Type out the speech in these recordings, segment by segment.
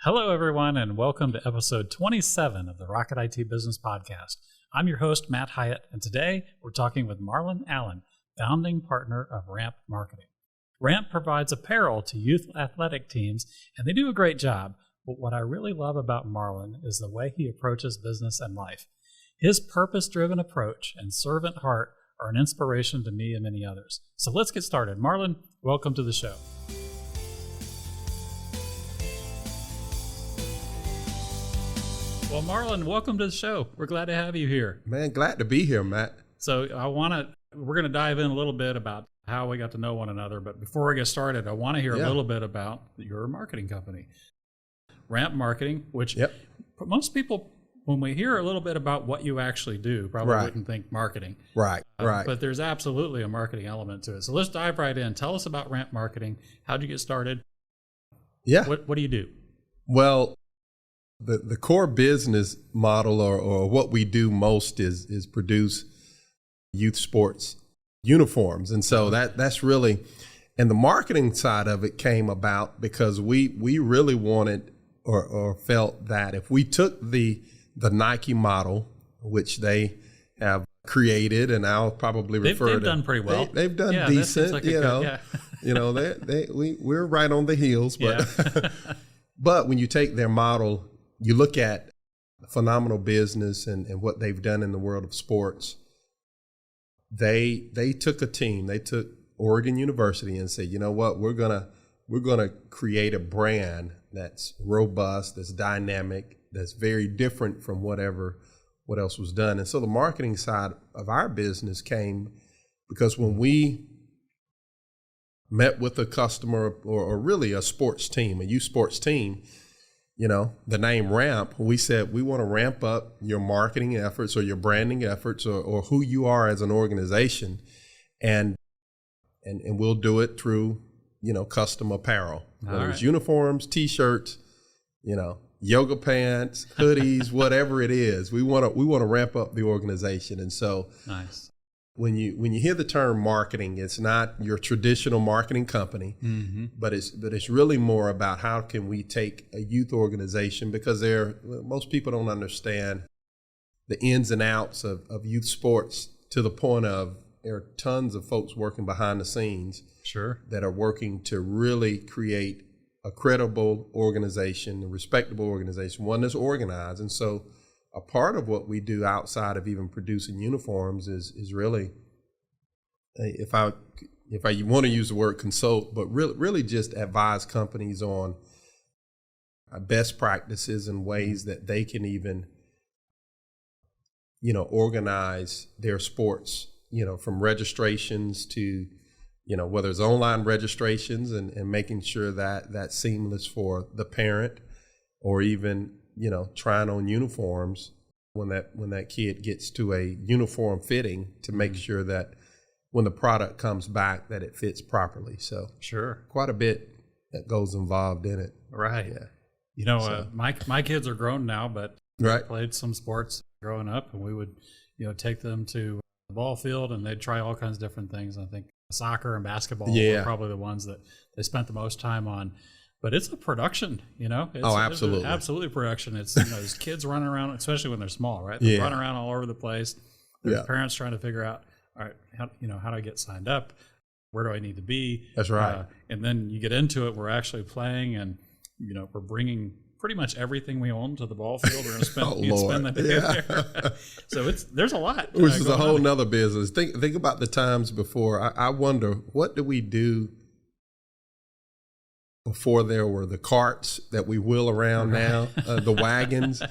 Hello, everyone, and welcome to episode 27 of the Rocket IT Business Podcast. I'm your host, Matt Hyatt, and today we're talking with Marlon Allen, founding partner of Ramp Marketing. Ramp provides apparel to youth athletic teams, and they do a great job. But what I really love about Marlon is the way he approaches business and life. His purpose-driven approach and servant heart are an inspiration to me and many others. So let's get started. Marlon, welcome to the show. Well, Marlon, welcome to the show. We're glad to have you here. Man, glad to be here, Matt. So we're going to dive in a little bit about how we got to know one another. But before we get started, I want to hear a little bit about your marketing company, Ramp Marketing, which most people, when we hear a little bit about what you actually do, probably wouldn't think marketing. Right. But there's absolutely a marketing element to it. So let's dive right in. Tell us about Ramp Marketing. How'd you get started? Yeah. What do you do? Well, the core business model or what we do most is produce youth sports uniforms. And so that's really, and the marketing side of it came about because we really wanted or felt that if we took the Nike model, which they have created, and I'll probably refer to. They've done pretty well. They've done decent, like we're right on the heels, but but when you take their model, you look at phenomenal business and what they've done in the world of sports. They took a team, they took Oregon University and said, you know what, we're gonna create a brand that's robust, that's dynamic, that's very different from what else was done. And so the marketing side of our business came because when we met with a customer or really a sports team, a youth sports team, the name Ramp, we said we want to ramp up your marketing efforts or your branding efforts or who you are as an organization. And we'll do it through, custom apparel, whether it's uniforms, T-shirts, yoga pants, hoodies, whatever it is. We want to ramp up the organization. And so when you hear the term marketing, it's not your traditional marketing company, but it's really more about how can we take a youth organization, because most people don't understand the ins and outs of youth sports, to the point of there are tons of folks working behind the scenes that are working to really create a credible organization, a respectable organization, one that's organized. And so a part of what we do outside of even producing uniforms is really, if I want to use the word consult, but really just advise companies on best practices and ways that they can even, organize their sports, from registrations to, whether it's online registrations and making sure that that's seamless for the parent, or even, trying on uniforms when that kid gets to a uniform fitting, to make sure that when the product comes back that it fits properly. So quite a bit that goes involved in it. Right. Yeah. My kids are grown now, but they played some sports growing up, and we would, take them to the ball field and they'd try all kinds of different things. I think soccer and basketball were probably the ones that they spent the most time on. But it's a production, absolutely. It's absolutely production. It's, there's kids running around, especially when they're small, right? They're running around all over the place. There's parents trying to figure out, all right, how do I get signed up? Where do I need to be? That's right. And then you get into it, we're actually playing, and, we're bringing pretty much everything we own to the ball field. We're going to spend the day there. So there's a lot. Which is a whole nother business. Think about the times before. I wonder, what do we do before there were the carts that we wheel around now, the wagons?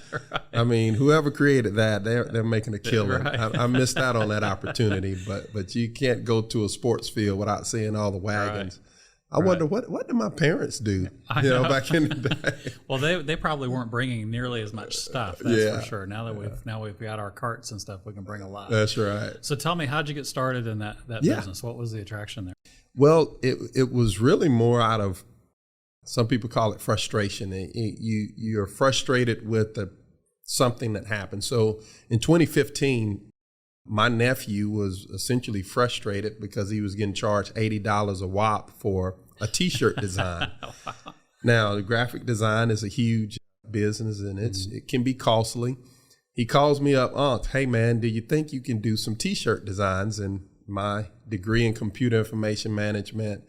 I mean, whoever created that, they're making a killing. I missed out on that opportunity, but you can't go to a sports field without seeing all the wagons. I wonder what did my parents do, back in the day? Well, they probably weren't bringing nearly as much stuff. That's for sure. Now we've got our carts and stuff, we can bring a lot. That's right. So tell me, how'd you get started in that business? What was the attraction there? Well, it was really more out of, some people call it frustration. You're frustrated with something that happened. So in 2015, my nephew was essentially frustrated because he was getting charged $80 a whop for a T-shirt design. Now, the graphic design is a huge business, and it can be costly. He calls me up, hey man, do you think you can do some T-shirt designs? And my degree in computer information management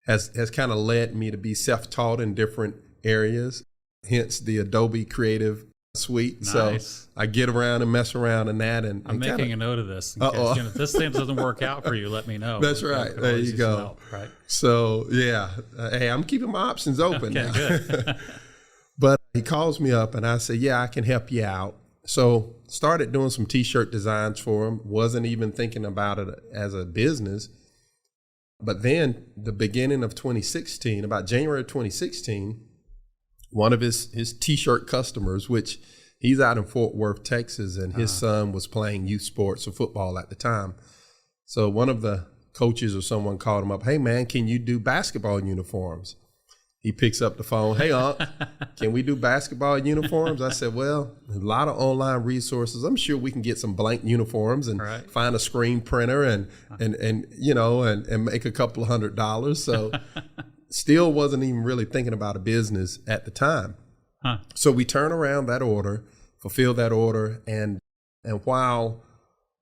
has kind of led me to be self-taught in different areas, hence the Adobe Creative Suite. Nice. So I get around and mess around in that. And I'm making a note of this. In case, if this thing doesn't work out for you, let me know. That's right. There you go. Help, right? So yeah, hey, I'm keeping my options open. Okay, now. good. But he calls me up and I say, yeah, I can help you out. So started doing some T-shirt designs for him. Wasn't even thinking about it as a business. But then the beginning of 2016, about January of 2016, one of his T-shirt customers, which he's out in Fort Worth, Texas, and his son was playing youth sports or football at the time. So one of the coaches or someone called him up, hey man, can you do basketball uniforms? He picks up the phone. Hey, Unc, can we do basketball uniforms? I said, well, a lot of online resources. I'm sure we can get some blank uniforms and find a screen printer and make a couple of $100. So still wasn't even really thinking about a business at the time. So we turn around that order, fulfill that order. And while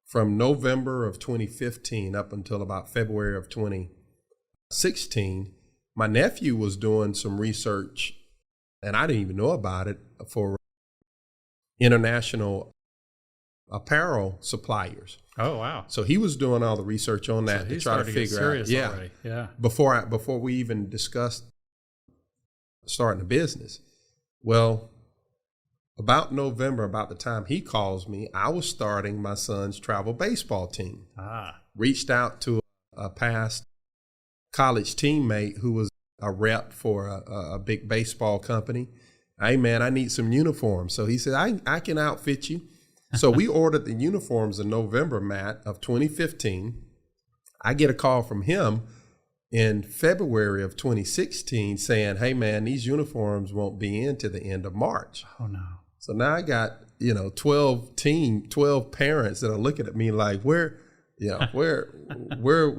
from November of 2015 up until about February of 2016, my nephew was doing some research, and I didn't even know about it, for international apparel suppliers. Oh, wow. So he was doing all the research on that to try to figure out. Yeah. Before we even discussed starting a business. Well, about November, about the time he calls me, I was starting my son's travel baseball team. Reached out to a past college teammate who was a rep for a big baseball company. Hey man, I need some uniforms. So he said, I can outfit you. So we ordered the uniforms in November, Matt, of 2015. I get a call from him in February of 2016 saying, hey man, these uniforms won't be in to the end of March. Oh no. So now I got, 12 parents that are looking at me like, where are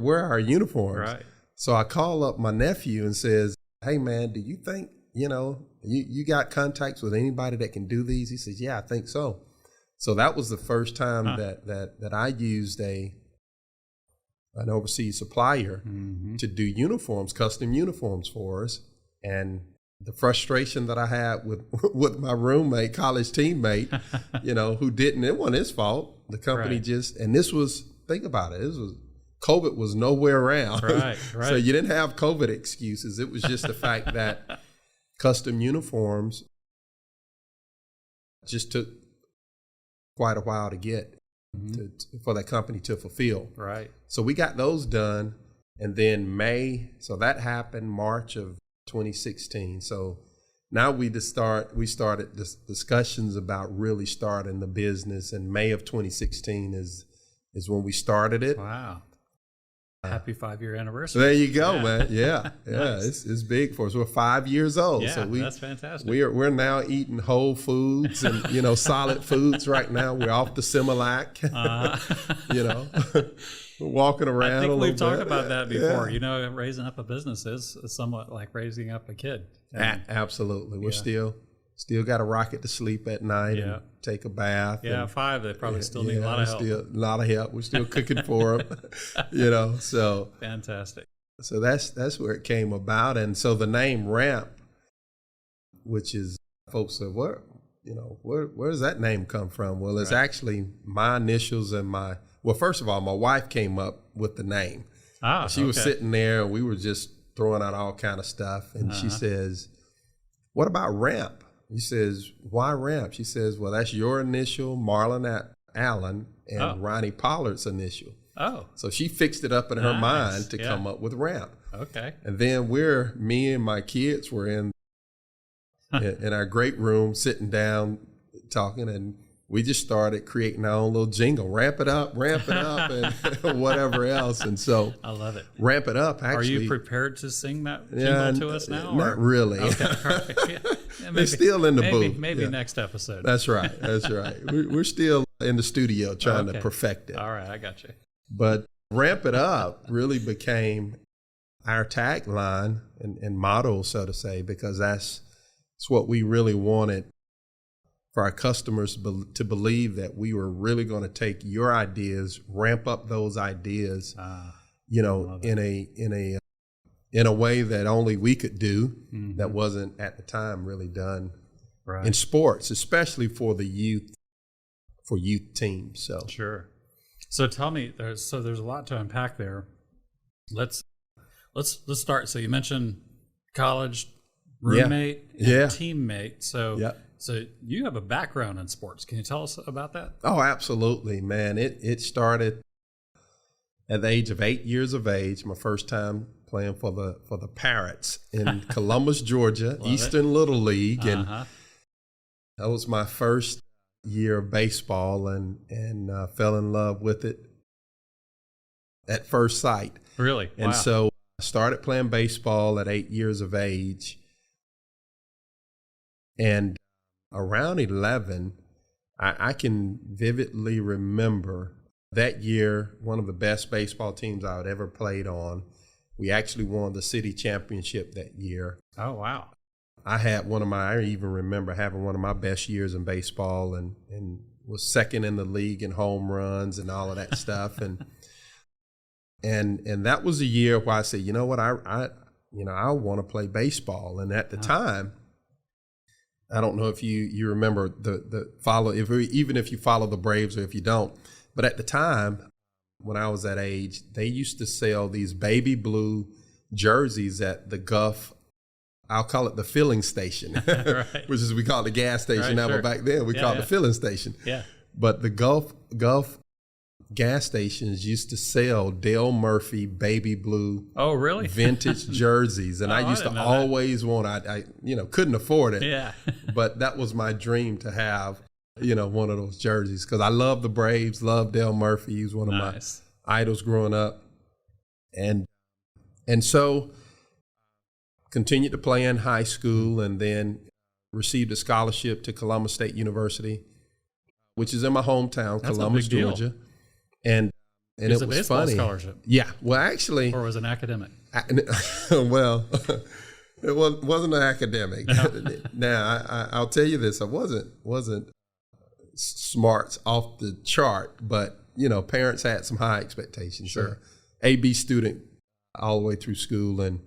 our uniforms? Right. So I call up my nephew and says, hey man, do you think, you got contacts with anybody that can do these? He says, yeah, I think so. So that was the first time that I used an overseas supplier to do uniforms, custom uniforms for us. And the frustration that I had with my roommate, college teammate, who didn't, it wasn't his fault. The company and this was, think about it, COVID was nowhere around. Right. So you didn't have COVID excuses. It was just the fact that custom uniforms just took quite a while to get for that company to fulfill. Right. So we got those done. And then so that happened March of 2016. So now we started discussions about really starting the business. And May of 2016 is when we started it. Wow. Happy 5-year anniversary. There you go, man. Yeah. Nice. It's big for us. We're 5 years old. Yeah, so that's fantastic. We're now eating whole foods and solid foods right now. We're off the Similac. We're walking around. I think a little we've talked bit. about that before. Raising up a business is somewhat like raising up a kid. Absolutely. We're still got to rock it to sleep at night and take a bath. Yeah, 5. They probably still need a lot of help. A lot of help. We're still cooking for them. So fantastic. So that's where it came about. And so the name Ramp, which is, folks said, where does that name come from? Well, it's actually my initials and first of all, my wife came up with the name. She was sitting there and we were just throwing out all kind of stuff. And she says, what about Ramp? He says, why Ramp? She says, well, that's your initial, Marlon Allen, and Ronnie Pollard's initial. Oh. So she fixed it up in her mind to come up with Ramp. Okay. And then me and my kids were in our great room, sitting down, talking, and we just started creating our own little jingle, ramp it up, and whatever else. And so I love it. Ramp it up, actually. Are you prepared to sing that jingle to us now? Not really. Okay. Right. Yeah, they're still in the booth. Maybe next episode. That's right. We're still in the studio trying to perfect it. All right, I got you. But Ramp It Up really became, our tagline and motto, so to say, because that's what we really wanted for our customers to believe, that we were really going to take your ideas, ramp up those ideas, in a way that only we could do, that wasn't at the time really done in sports, especially for the youth teams. So sure. So tell me, there's a lot to unpack there. Let's start. So you mentioned college roommate and teammate. So so you have a background in sports. Can you tell us about that? Oh, absolutely, man. It started at the age of 8 years of age. My first time playing for the Parrots in Columbus, Georgia, Eastern Little League, and that was my first year of baseball, and fell in love with it at first sight. Really? And so I started playing baseball at 8 years of age, and around 11, I can vividly remember that year, one of the best baseball teams I had ever played on. We actually won the city championship that year. Oh, wow. I even remember having one of my best years in baseball, and was second in the league in home runs and all of that stuff. And that was a year where I said, you know what, I want to play baseball. And at the time, I don't know if you remember even if you follow the Braves or if you don't, but at the time when I was that age, they used to sell these baby blue jerseys at the Gulf. I'll call it the filling station, which is, we call it the gas station now, but back then we called it the filling station. Yeah. But the Gulf gas stations used to sell Dale Murphy baby blue vintage jerseys, and I used to always want, I couldn't afford it. Yeah. But that was my dream, to have one of those jerseys, because I love the Braves, love Dale Murphy. He was one of my idols growing up, and so continued to play in high school, and then received a scholarship to Columbus State University, which is in my hometown, Columbus, Georgia. And it was funny. Scholarship. Yeah. Well, actually, or was it an academic? Well, it wasn't an academic. No. Now, I'll tell you this: I wasn't smarts off the chart, but parents had some high expectations. Sure. So, AB student all the way through school,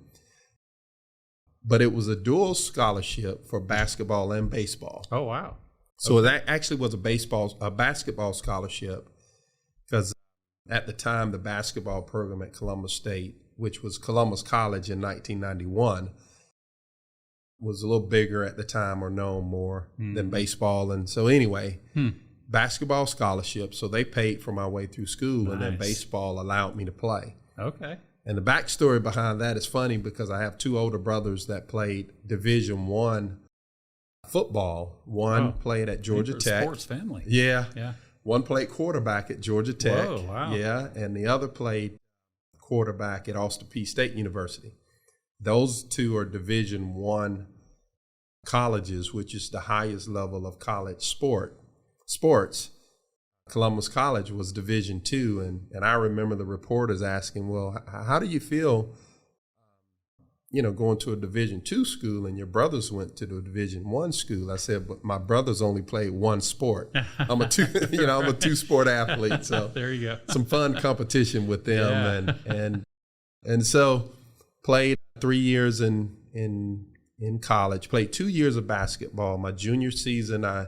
but it was a dual scholarship for basketball and baseball. Oh, wow. So that actually was a basketball scholarship, because at the time, the basketball program at Columbus State, which was Columbus College in 1991, was a little bigger at the time, or known more than baseball. And so anyway, basketball scholarship. So they paid for my way through school, and then baseball allowed me to play. Okay. And the backstory behind that is funny, because I have two older brothers that played Division I football. One played at Georgia Tech. Sports family. Yeah. One played quarterback at Georgia Tech. Whoa, wow. Yeah, and the other played quarterback at Austin Peay State University. Those two are Division I colleges, which is the highest level of college sports. Columbus College was Division II, and I remember the reporters asking, well, how do you feel, going to a Division II school, and your brothers went to the Division I school? I said, but my brothers only played one sport. I'm a two-sport athlete, so there you go. Some fun competition with them, and so played 3 years in college. Played 2 years of basketball. My junior season, I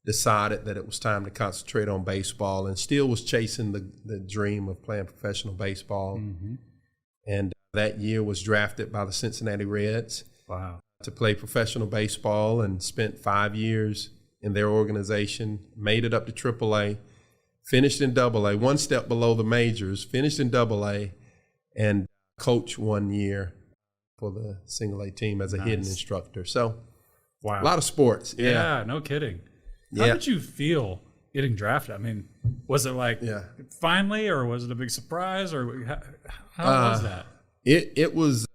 decided that it was time to concentrate on baseball, and still was chasing the dream of playing professional baseball. Mm-hmm. And that year was drafted by the Cincinnati Reds. Wow. To play professional baseball, and spent 5 years in their organization, made it up to AAA, finished in AA, one step below the majors, finished in AA, and coached 1 year for the single A team as a hitting instructor. So, wow. A lot of sports. Yeah, no kidding. How did you feel getting drafted? I mean, was it like finally, or was it a big surprise, or how was that? It was,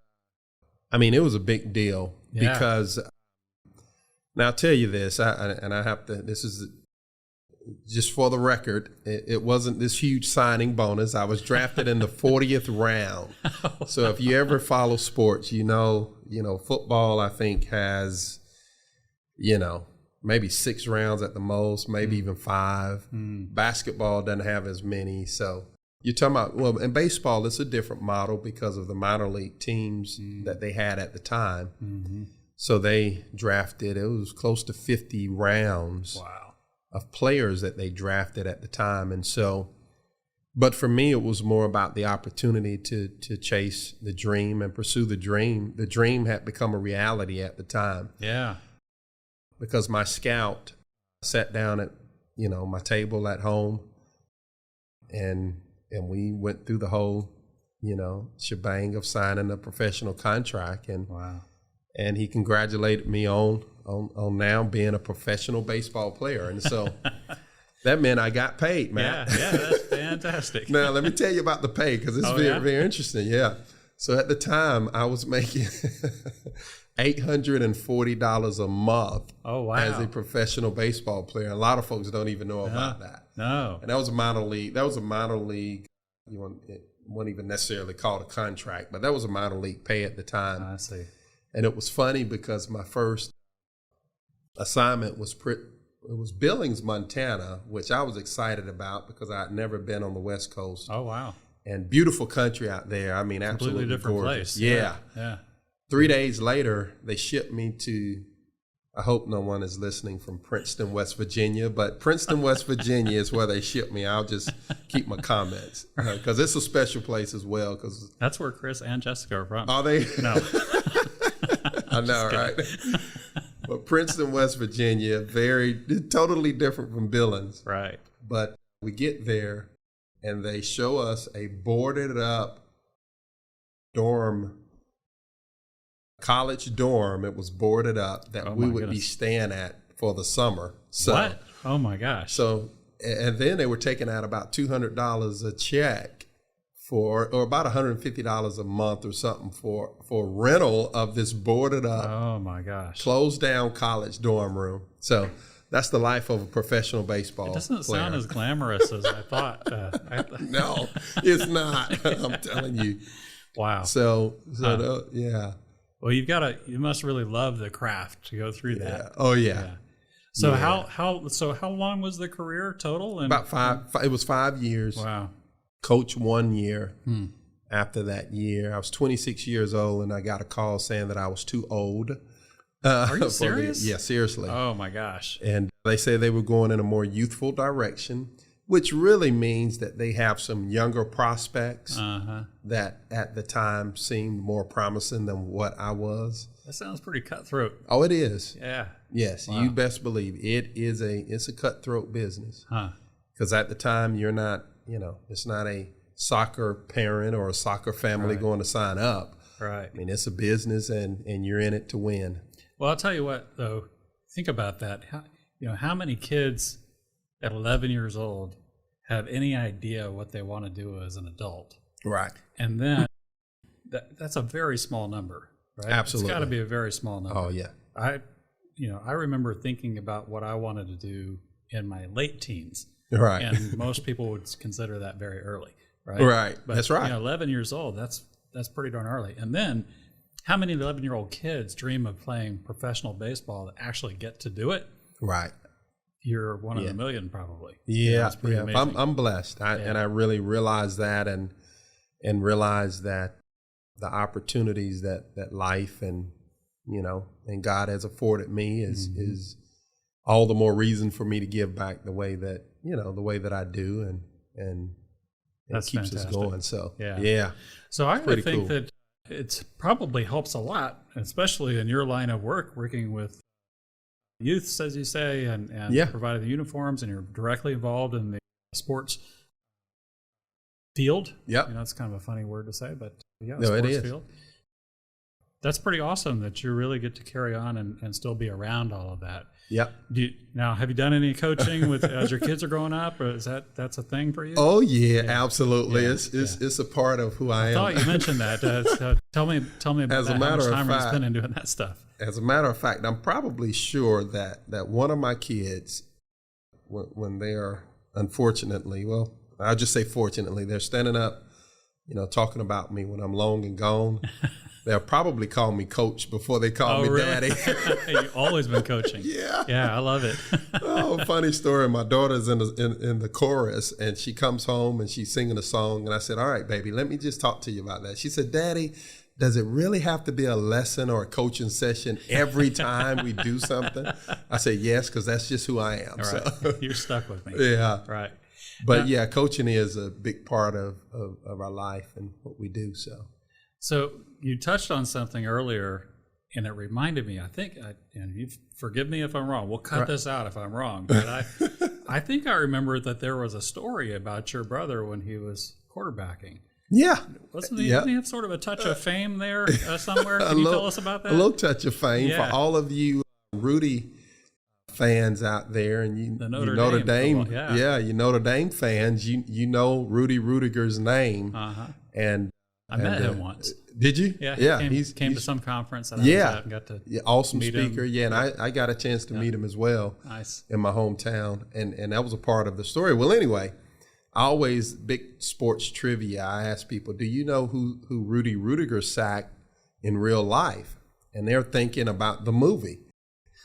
it was a big deal because, now I'll tell you this, this is just for the record, it wasn't this huge signing bonus. I was drafted in the 40th round. So if you ever follow sports, you know, football, I think, has, maybe 6 rounds at the most, maybe even 5. Basketball doesn't have as many. So you're talking about, well, in baseball, it's a different model because of the minor league teams that they had at the time. So they drafted, it was close to 50 rounds. Wow. Of players that they drafted at the time. And so, but for me, it was more about the opportunity to chase the dream and pursue the dream. The dream had become a reality at the time. Yeah. Because my scout sat down at, my table at home and we went through the whole, shebang of signing a professional contract. And wow. And he congratulated me on now being a professional baseball player. And so that meant I got paid, man. Yeah, that's fantastic. Now, let me tell you about the pay because it's very interesting. Yeah. So at the time, I was making $840 a month as a professional baseball player. A lot of folks don't even know about that. No. And that was a minor league. You wouldn't even necessarily call it a contract, but that was a minor league pay at the time. I see. And it was funny because my first assignment was Billings, Montana, which I was excited about because I had never been on the West Coast. Oh, wow. And beautiful country out there. I mean, completely absolutely different gorgeous. place. Yeah. 3 days later, they shipped me to, I hope no one is listening from Princeton, West Virginia, but Princeton, West Virginia is where they shipped me. I'll just keep my comments because it's a special place as well. Cause that's where Chris and Jessica are from. Are they? No. I know, right? But Princeton, West Virginia, totally different from Billings. Right. But we get there and they show us a boarded up college dorm. It was boarded up that we would be staying at for the summer. So, what? Oh my gosh. So, and then they were taking out about $200 a check or about $150 a month or something for rental of this boarded up, oh my gosh, closed down college dorm room. So that's the life of a professional baseball player. It doesn't sound as glamorous as I thought. No, it's not. I'm telling you. Wow. So yeah. Well, you must really love the craft to go through that. Yeah. Oh yeah. So yeah. how long was the career total? About 5. It was 5 years. Wow. Coach 1 year. After that year, I was 26 years old, and I got a call saying that I was too old. Are you serious? Yeah, seriously. Oh my gosh. And they said they were going in a more youthful direction, which really means that they have some younger prospects that at the time seemed more promising than what I was. That sounds pretty cutthroat. Oh, it is. Yeah. Yes, wow. You best believe it's a cutthroat business. Because at the time you're not, it's not a soccer parent or a soccer family going to sign up. Right. I mean, it's a business and you're in it to win. Well, I'll tell you what, though, think about that. How many kids at 11 years old have any idea what they want to do as an adult? Right. And then that's a very small number, right? Absolutely. It's got to be a very small number. Oh, yeah. I remember thinking about what I wanted to do in my late teens. Right. And most people would consider that very early, right? Right. But, that's right. 11 years old, that's pretty darn early. And then how many 11-year-old kids dream of playing professional baseball that actually get to do it? Right. You're one of a million, probably. Yeah. It's pretty amazing. I'm blessed. And I really realize that and realize that the opportunities that life and God has afforded me is all the more reason for me to give back the way that I do and that keeps fantastic. us going. So yeah. So I would think cool. that it probably helps a lot, especially in your line of work, working with youths, as you say, and providing the uniforms, and you're directly involved in the sports field. Yep. That's kind of a funny word to say, but sports field. That's pretty awesome that you really get to carry on and still be around all of that. Yep. Now, have you done any coaching with as your kids are growing up, or that's a thing for you? Oh yeah. Absolutely. It's a part of who I am. I thought you mentioned that. So tell me about as that. A matter how much time of are you fact, spending doing that stuff? As a matter of fact, I'm probably sure that one of my kids when they are, unfortunately, well, I'll just say fortunately, they're standing up, talking about me when I'm long and gone. They'll probably call me coach before they call me really? daddy. You've always been coaching. Yeah. Yeah, I love it. Oh, funny story. My daughter's in the chorus, and she comes home and she's singing a song. And I said, all right, baby, let me just talk to you about that. She said, Daddy, does it really have to be a lesson or a coaching session every time we do something? I said, yes, because that's just who I am. All right. So. You're stuck with me. Yeah. Right. But yeah, coaching is a big part of our life and what we do. So you touched on something earlier, and it reminded me, I think, and you forgive me if I'm wrong. We'll cut this out if I'm wrong. But I think I remember that there was a story about your brother when he was quarterbacking. Yeah. Didn't he have sort of a touch of fame there somewhere? Can you tell us about that? A little touch of fame for all of you Rudy fans out there, and you Notre Dame. You Notre Dame fans, you know Rudy Rudiger's name. And I met him once. Did you? Yeah. He came to some conference that I was at and got to awesome meet speaker. him. Yeah, and I got a chance to meet him as well. Nice. In my hometown, and that was a part of the story. Well, anyway, always big sports trivia. I ask people, do you know who Rudy Rudiger sacked in real life? And they're thinking about the movie.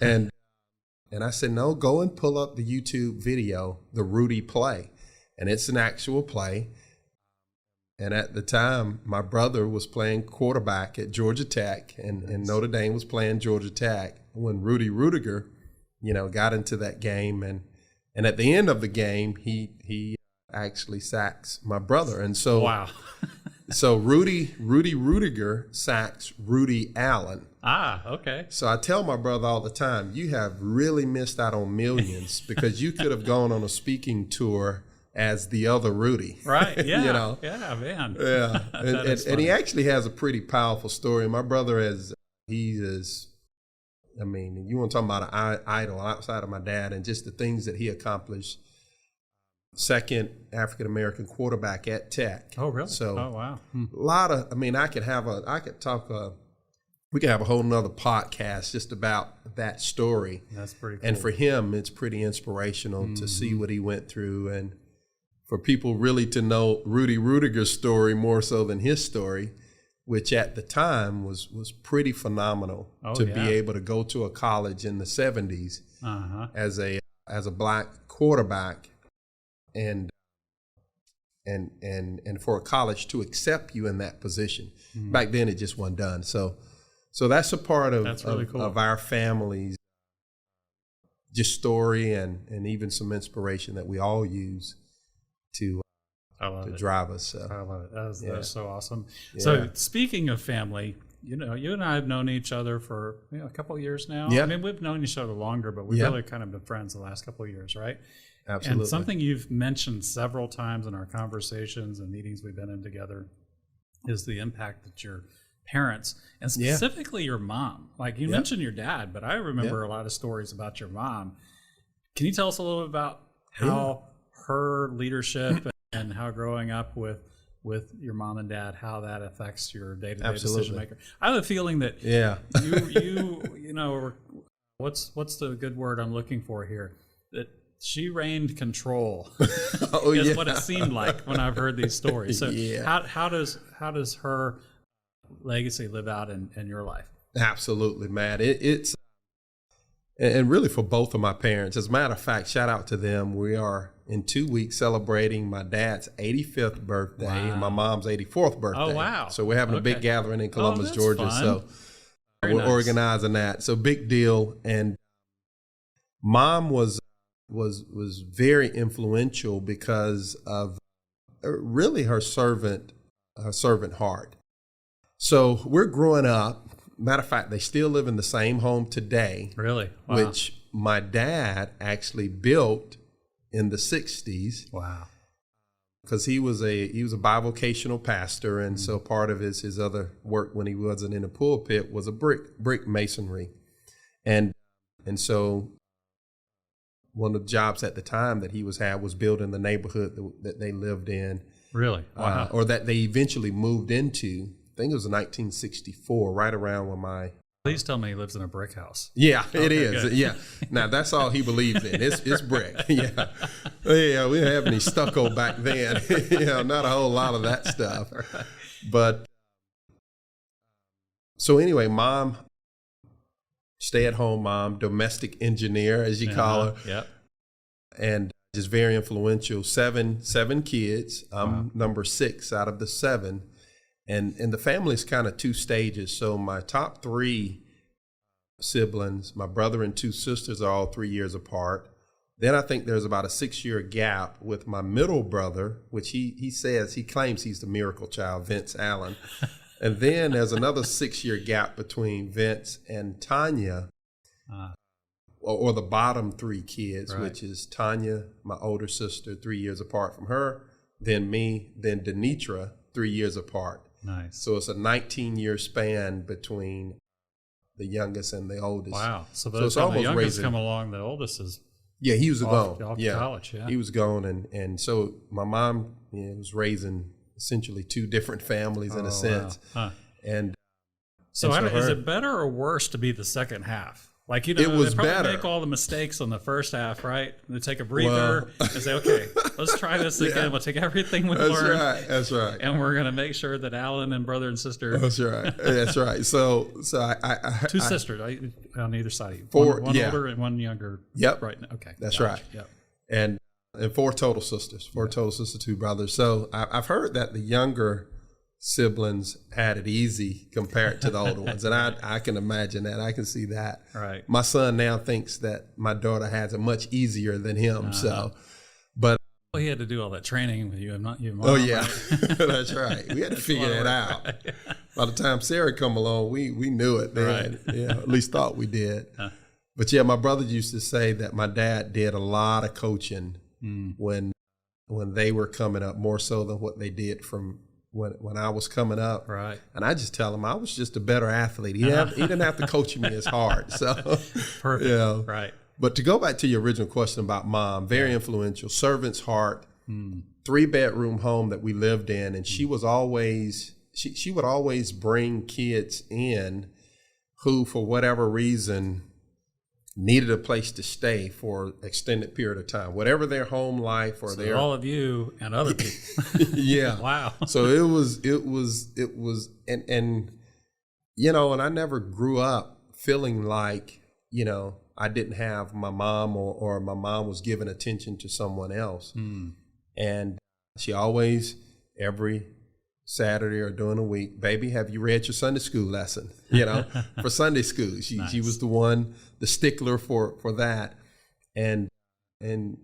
And I said, no, go and pull up the YouTube video, the Rudy play. And it's an actual play. And at the time, my brother was playing quarterback at Georgia Tech, and Notre Dame was playing Georgia Tech when Rudy Rudiger, got into that game. And at the end of the game, he actually sacks my brother. And so, wow. So Rudy Rudiger sacks Rudy Allen. Okay. So I tell my brother all the time, you have really missed out on millions because you could have gone on a speaking tour as the other Rudy. Right, yeah. Yeah, man. Yeah. And he actually has a pretty powerful story. My brother you want to talk about an idol outside of my dad and just the things that he accomplished. Second African-American quarterback at Tech. Oh, really? So wow. A lot of, we could have a whole nother podcast just about that story. That's pretty cool. And for him, it's pretty inspirational to see what he went through, and for people really to know Rudy Rudiger's story more so than his story, which at the time was pretty phenomenal be able to go to a college in the 70s as a black quarterback and for a college to accept you in that position. Back then it just wasn't done. So that's a part of really cool. of our family's just story and even some inspiration that we all use to drive us. I love it. That's so awesome. Yeah. So speaking of family, you and I have known each other for a couple of years now. Yeah. I mean, we've known each other longer, but we've really kind of been friends the last couple of years, right? Absolutely. And something you've mentioned several times in our conversations and meetings we've been in together is the impact that your parents, and specifically your mom, like you mentioned your dad, but I remember a lot of stories about your mom. Can you tell us a little bit about how her leadership and how growing up with your mom and dad, how that affects your day-to-day decision maker? I have a feeling that what's the good word I'm looking for here? That she reigned control is what it seemed like when I've heard these stories. So how does her legacy live out in your life? Absolutely, Matt. It's and really for both of my parents. As a matter of fact, shout out to them. We are in 2 weeks celebrating my dad's 85th birthday and my mom's 84th birthday. Oh, wow. So we're having a big gathering in Columbus, Georgia. Fun. So we're organizing that. So big deal. And mom was very influential because of really her servant heart. So we're growing up. Matter of fact, they still live in the same home today. Really? Wow. Which my dad actually built in the 60s. Wow. Because he was a bivocational pastor, and so part of his other work when he wasn't in the pulpit was a brick masonry. And so one of the jobs at the time that he had was building the neighborhood that they lived in. Really? Wow. Or that they eventually moved into. I think it was in 1964, right around when my Please tell me he lives in a brick house. Yeah, it Okay, is. good. Yeah. Now that's all he believes in. It's brick. Yeah. Yeah, we didn't have any stucco back then. Not a whole lot of that stuff. Right. But so anyway, mom, stay-at-home mom, domestic engineer, as you call her. Yep. And just very influential. Seven kids. I'm number 6 out of the 7. And the family's kind of 2 stages. So my top 3 siblings, my brother and 2 sisters, are all 3 years apart. Then I think there's about a 6-year gap with my middle brother, which he claims he's the miracle child, Vince Allen. And then there's another 6-year gap between Vince and Tanya, or the bottom 3 kids, right. which is Tanya, my older sister, 3 years apart from her, then me, then Denitra, 3 years apart. Nice. So it's a 19-year span between the youngest and the oldest. Wow. So it's the almost youngest raising. come along, the oldest is Yeah, he was off gone. to college. Yeah. He was gone, and so my mom was raising essentially 2 different families in a sense. Wow. Huh. And So, and is it better or worse to be the second half? Like, it was they probably better. make all the mistakes on the first half, right? They take a breather and say, okay, let's try this again. We'll take everything we've learned. That's right. And we're going to make sure that Alan and brother and sister. That's right. So I 2 sisters on either side of you. 4, one older and one younger. Yep. Right now. Okay. That's gotcha. right. Yep. And 4 total sisters. 4 total sisters, 2 brothers. So I've heard that the younger siblings had it easy compared to the older ones, and I can imagine that. I can see that. Right. My son now thinks that my daughter has it much easier than him. So, but Well, he had to do all that training with you and not you. Mom, oh yeah, right? that's right. We had to figure that out. By the time Sarah come along, we knew it then. Right. Yeah, at least thought we did. But yeah, my brother used to say that my dad did a lot of coaching when they were coming up, more so than what they did from when I was coming up. Right. And I just tell him I was just a better athlete. He didn't have to coach me as hard. So Perfect. Yeah. Right. But to go back to your original question about mom, very influential, servant's heart, 3-bedroom home that we lived in, and she was always she would always bring kids in who, for whatever reason, needed a place to stay for extended period of time, whatever their home life or their all of you and other people. Yeah. Wow. So it was and and I never grew up feeling like, I didn't have my mom or my mom was giving attention to someone else. And she always, every Saturday or during the week, baby, have you read your Sunday school lesson? For Sunday school, she was the stickler for that. And my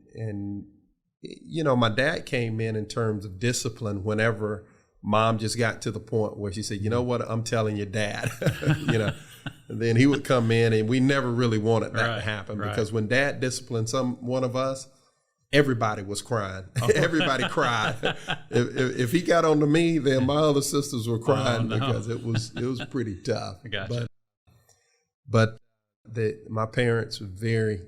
dad came in terms of discipline whenever mom just got to the point where she said, you know what, I'm telling your dad, and then he would come in, and we never really wanted that to happen because when dad disciplined one of us, everybody was crying. Everybody cried. If he got on to me, then my other sisters were crying because it was pretty tough. I gotcha. But my parents were very,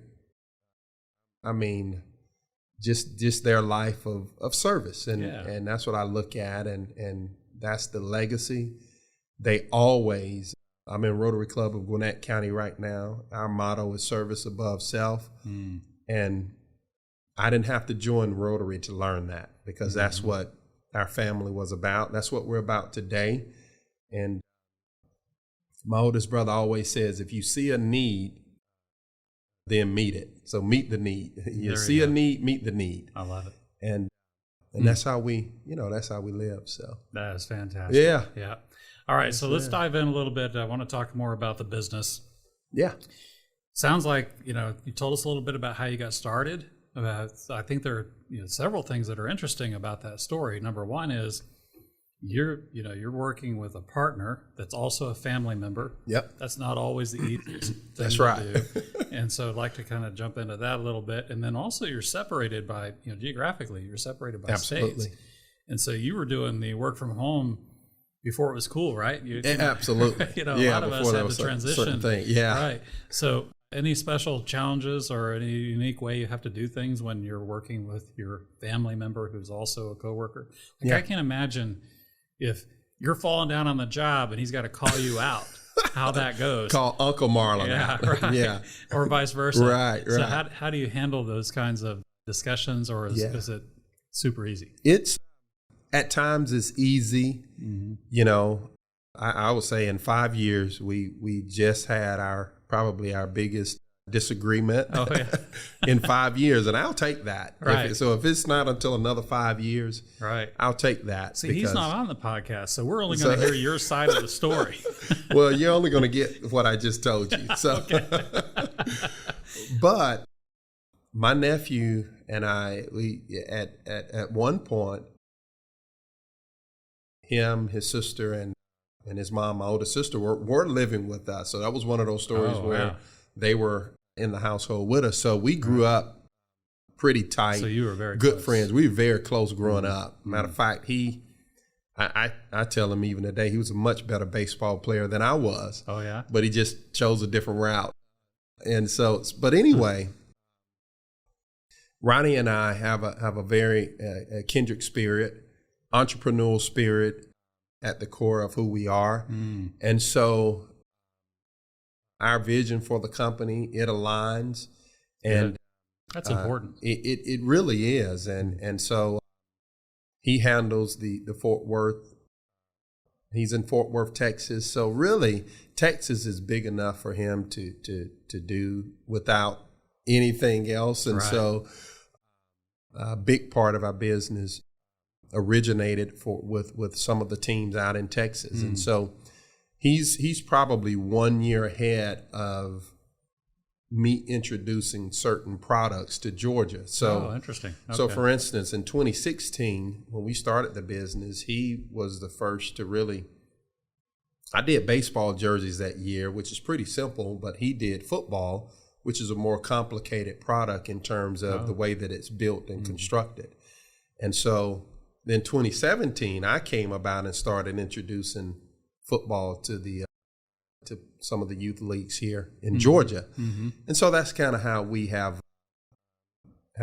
just their life of service, and that's what I look at, and that's the legacy. They always. I'm in Rotary Club of Gwinnett County right now. Our motto is service above self, and I didn't have to join Rotary to learn that because that's what our family was about. That's what we're about today. And my oldest brother always says, if you see a need, then meet it. So meet the need. You see a need, meet the need. I love it. And that's how we live. So that is fantastic. Yeah. Yeah. All right. So let's dive in a little bit. I want to talk more about the business. Yeah. Sounds like, you told us a little bit about how you got started. I think there are several things that are interesting about that story. Number one is you're working with a partner that's also a family member. Yep. That's not always the easiest thing That's right. to do. And so I'd like to kind of jump into that a little bit. And then also you're separated by, geographically, you're separated by Absolutely. states. And so you were doing the work from home before it was cool, right? Absolutely. A lot of us had to transition. Thing. Yeah. Right. So any special challenges or any unique way you have to do things when you're working with your family member who's also a coworker? I can't imagine if you're falling down on the job and he's got to call you out. how that goes. Call Uncle Marlon. Yeah, right. Yeah. Or vice versa. Right. So how do you handle those kinds of discussions, or is it super easy? It's at times it's easy. You know, I would say in 5 years we just had probably our biggest disagreement in 5 years, and I'll take that. Right. If it's not until another 5 years, right, I'll take that. See, he's not on the podcast, so we're only going to hear your side of the story. Well, you're only going to get what I just told you. So, but my nephew and we at one point, him, his sister, and his mom, my older sister, were living with us. So that was one of those stories where they were in the household with us. So we grew up pretty tight. So you were very good friends. We were very close growing up. Matter of fact, I tell him even today, he was a much better baseball player than I was. Oh yeah. But he just chose a different route. And so, but anyway, Ronnie and I have a very kindred spirit, entrepreneurial spirit at the core of who we are. And so our vision for the company, it aligns, and that's important. It really is. And so he handles the Fort Worth. He's in Fort Worth, Texas. So really, Texas is big enough for him to do without anything else. And so a big part of our business originated with some of the teams out in Texas. And so he's probably 1 year ahead of me introducing certain products to Georgia. So interesting. Okay. So for instance, in 2016, when we started the business, he was the first to really, I did baseball jerseys that year, which is pretty simple, but he did football, which is a more complicated product in terms of the way that it's built and constructed. And so then 2017, I came about and started introducing football to some of the youth leagues here in Georgia. And so that's kind of how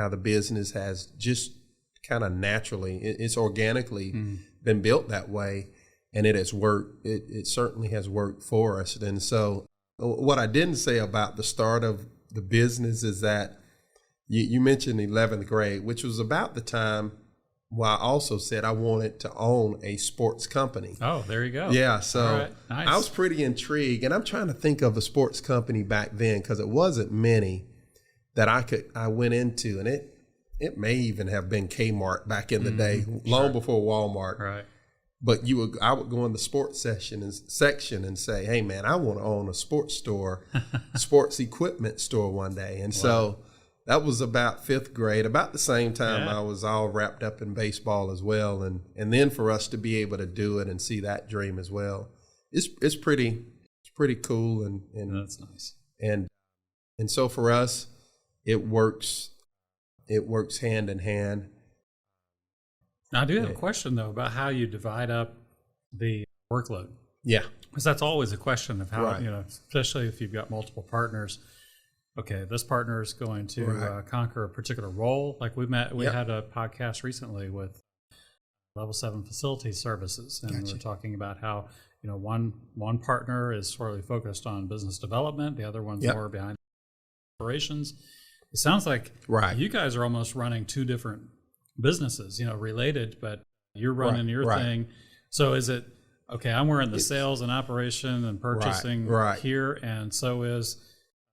the business has just kind of naturally, it's organically been built that way, and it has worked. It certainly has worked for us. And so what I didn't say about the start of the business is that you mentioned 11th grade, which was about the time where I also said I wanted to own a sports company. Oh, there you go. Yeah, so all right. Nice. I was pretty intrigued, and I'm trying to think of a sports company back then because it wasn't many that I went into, and it may even have been Kmart back in the day, long before Walmart. Right. But I would go in the sports section and say, "Hey, man, I want to own a sports store, sports equipment store one day." And so that was about 5th grade, about the same time I was all wrapped up in baseball as well. And then for us to be able to do it and see that dream as well, it's pretty cool. And that's nice. And so for us, it works hand in hand. Now, I do have a question though about how you divide up the workload. Yeah. Because that's always a question of how, especially if you've got multiple partners. Okay, this partner is going to conquer a particular role. Like we had a podcast recently with Level 7 Facility Services, and we were talking about how one partner is sort of focused on business development, the other one's more behind operations. It sounds like you guys are almost running two different businesses, related, but you're running your thing. So is it okay? I'm wearing the sales and operation and purchasing here, and so is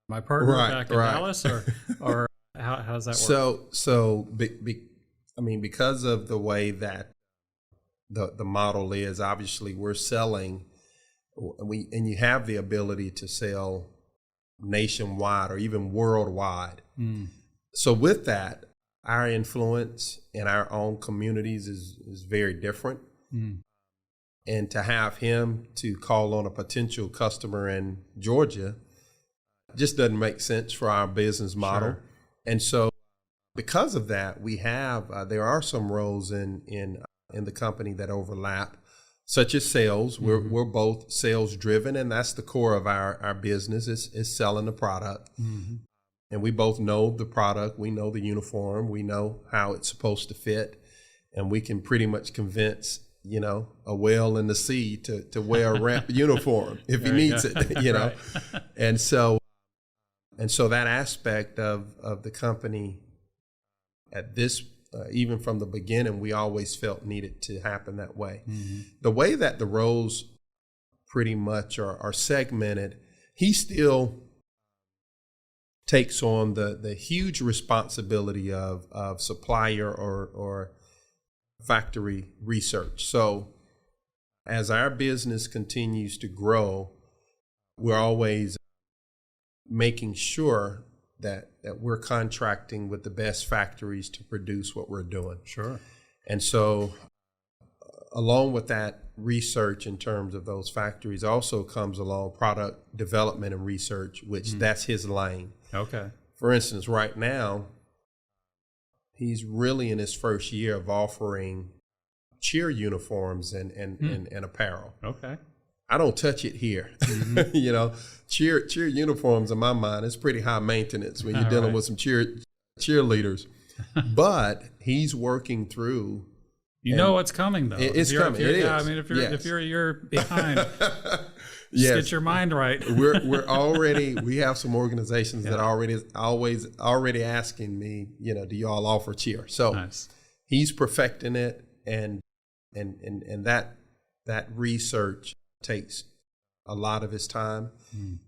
my partner back in Dallas, or how does that work? Because of the way that the model is, obviously we're selling, and you have the ability to sell nationwide or even worldwide. So with that, our influence in our own communities is very different. And to have him to call on a potential customer in Georgia just doesn't make sense for our business model. And so because of that, we have there are some roles in the company that overlap, such as sales. We're both sales driven, and that's the core of our business is selling the product. And we both know the product, we know the uniform, we know how it's supposed to fit, and we can pretty much convince a whale in the sea to wear a ramp uniform if he needs it, Right. And so that aspect of the company at this, even from the beginning, we always felt needed to happen that way. Mm-hmm. The way that the roles pretty much are segmented, he still takes on the huge responsibility of supplier or factory research. So as our business continues to grow, we're always making sure that we're contracting with the best factories to produce what we're doing. Sure. And so along with that research in terms of those factories also comes along product development and research, which that's his lane. Okay. For instance, right now, he's really in his first year of offering cheer uniforms and apparel. Okay. I don't touch it here. Mm-hmm. Cheer uniforms in my mind is pretty high maintenance when you're dealing with some cheerleaders. But he's working through. You know what's coming though. It's coming. It is. Yeah, I mean, if you're a year behind, just get your mind right. we have some organizations that already asking me, do you all offer cheer? So nice. He's perfecting it, and that research takes a lot of his time.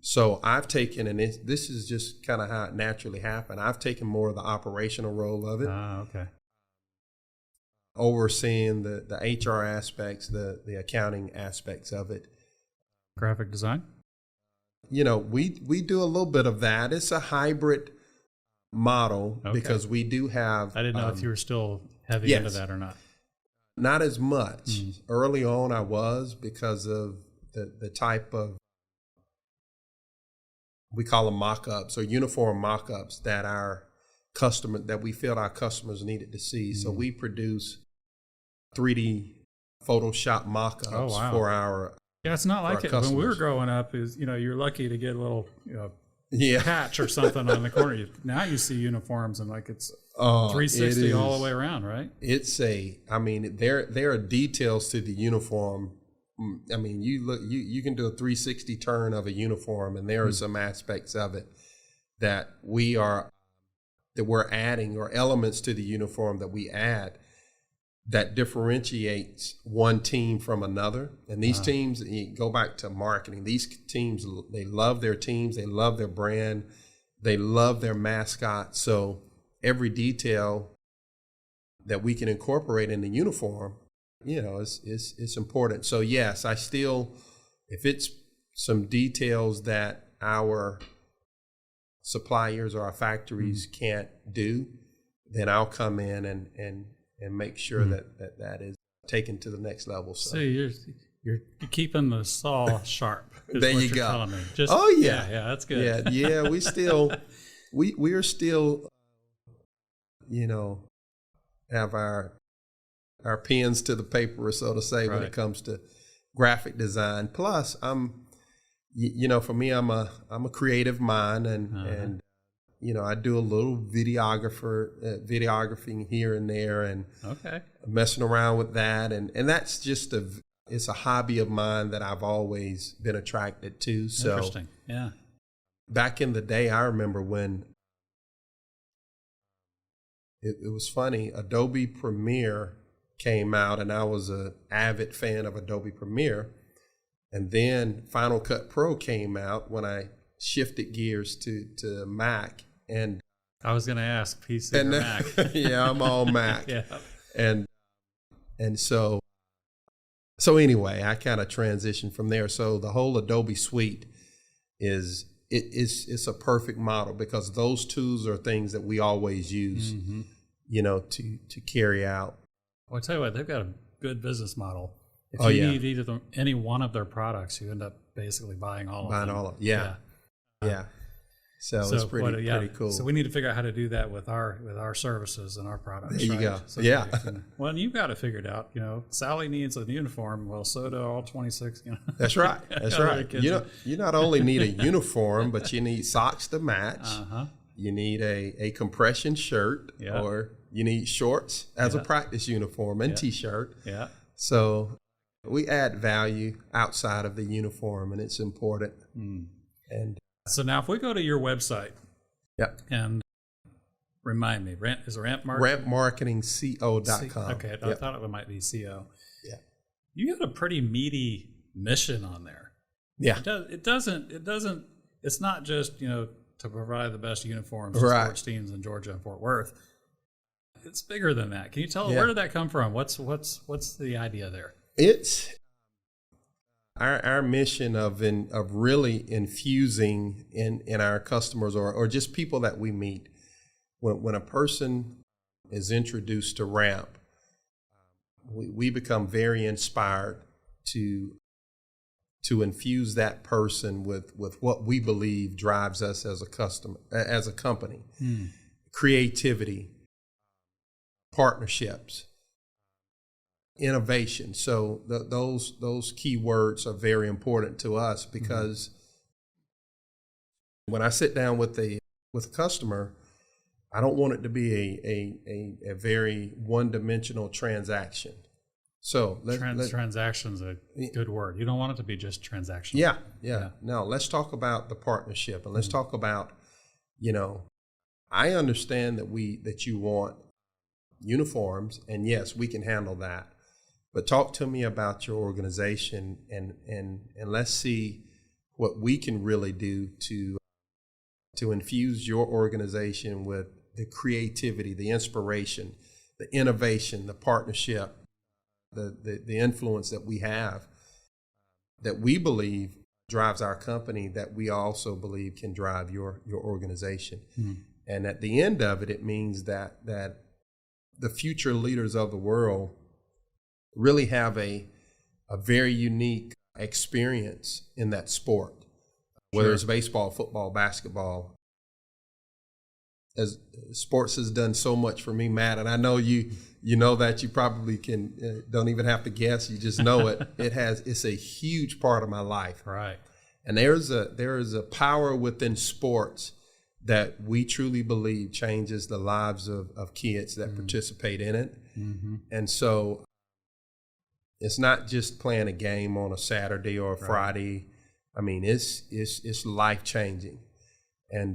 So I've taken, and this is just kind of how it naturally happened, I've taken more of the operational role of it. Okay. Overseeing the HR aspects, the accounting aspects of it. Graphic design? We do a little bit of that. It's a hybrid model because we do have. I didn't know if you were still heavy into that or not. Not as much. Early on I was, because of the type of, we call them mock-ups or uniform mock-ups that we felt our customers needed to see. So we produce 3D Photoshop mock-ups for our Yeah, it's not like it when we were growing up. Is you're lucky to get a little patch or something on the corner. Now you see uniforms and it's 360 all the way around, right? There are details to the uniform. I mean, you can do a 360 turn of a uniform, and there are some aspects of it that we're adding, or elements to the uniform that we add, that differentiates one team from another. And these teams, you go back to marketing, these teams, they love their teams, they love their brand, they love their mascot. So every detail that we can incorporate in the uniform, it's important. So yes, I still, if it's some details that our suppliers or our factories can't do, then I'll come in and make sure that is taken to the next level. So you're keeping the saw sharp. There you go. Yeah, that's good. Yeah. We still, we are still, have our pens to the paper, so to say, when it comes to graphic design. Plus, for me, I'm a creative mind, and I do a little videography here and there, and messing around with that, and that's just it's a hobby of mine that I've always been attracted to. So interesting. Yeah. Back in the day, I remember when it was funny. Adobe Premiere came out, and I was an avid fan of Adobe Premiere. And then Final Cut Pro came out when I shifted gears to Mac. And I was going to ask PC or Mac. Yeah, I'm all Mac. Yeah. And so anyway, I kind of transitioned from there. So the whole Adobe suite it's a perfect model, because those tools are things that we always use, to carry out. Well, I tell you what, they've got a good business model. If you need any one of their products, you end up basically buying all of them. Yeah. So it's pretty cool. So we need to figure out how to do that with our services and our products. There you go. So well, you've got it figured out. Sally needs a uniform. Well, so do all 26. That's right. That's right. You not only need a uniform, but you need socks to match. You need a compression shirt, or you need shorts as a practice uniform and t-shirt. Yeah. So we add value outside of the uniform, and it's important. And so now if we go to your website, and remind me, is it Ramp Marketing? RampMarketingCO.com. Okay, I thought it might be CO. Yeah. You got a pretty meaty mission on there. Yeah. It's not just, to provide the best uniforms to sports teams in Georgia and Fort Worth. It's bigger than that. Can you tell where did that come from? What's the idea there? It's our mission of really infusing in our customers or just people that we meet. When a person is introduced to Ramp, we become very inspired to infuse that person with what we believe drives us as a company. Creativity, partnerships, innovation. So those key words are very important to us because when I sit down with a customer, I don't want it to be a very one-dimensional transaction. So transaction's a good word. You don't want it to be just transactional. Yeah. No, let's talk about the partnership, and let's talk about, I understand that you want uniforms, and yes, we can handle that. But talk to me about your organization, and let's see what we can really do to infuse your organization with the creativity, the inspiration, the innovation, the partnership, the influence that we have, that we believe drives our company, that we also believe can drive your organization. And at the end of it, it means that the future leaders of the world really have a very unique experience in that sport, whether it's baseball, football, basketball. As sports has done so much for me, Matt, and I know you know that. You probably can don't even have to guess. You just know it. It's a huge part of my life. Right. And there is a power within sports that we truly believe changes the lives of kids that participate in it. And so it's not just playing a game on a Saturday or a Friday. I mean, it's life changing. And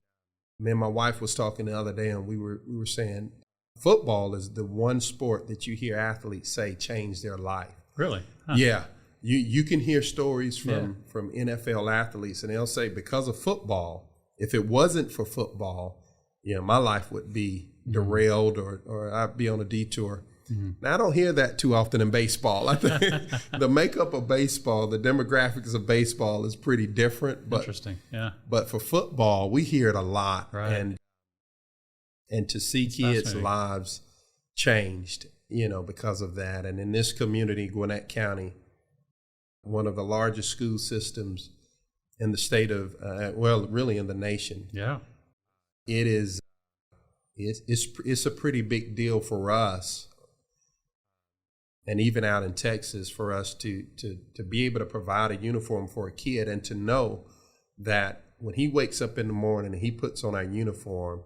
me and my wife was talking the other day, and we were saying football is the one sport that you hear athletes say changed their life. Really? Huh. Yeah. You can hear stories from NFL athletes, and they'll say, because of football, if it wasn't for football, my life would be derailed or I'd be on a detour. Now, I don't hear that too often in baseball. I think the makeup of baseball, the demographics of baseball is pretty different. But, interesting, yeah. But for football, we hear it a lot. Right. And to see kids' lives changed, because of that. And in this community, Gwinnett County, one of the largest school systems in the state of, really in the nation. Yeah. It's a pretty big deal for us. And even out in Texas, for us to be able to provide a uniform for a kid and to know that when he wakes up in the morning and he puts on our uniform,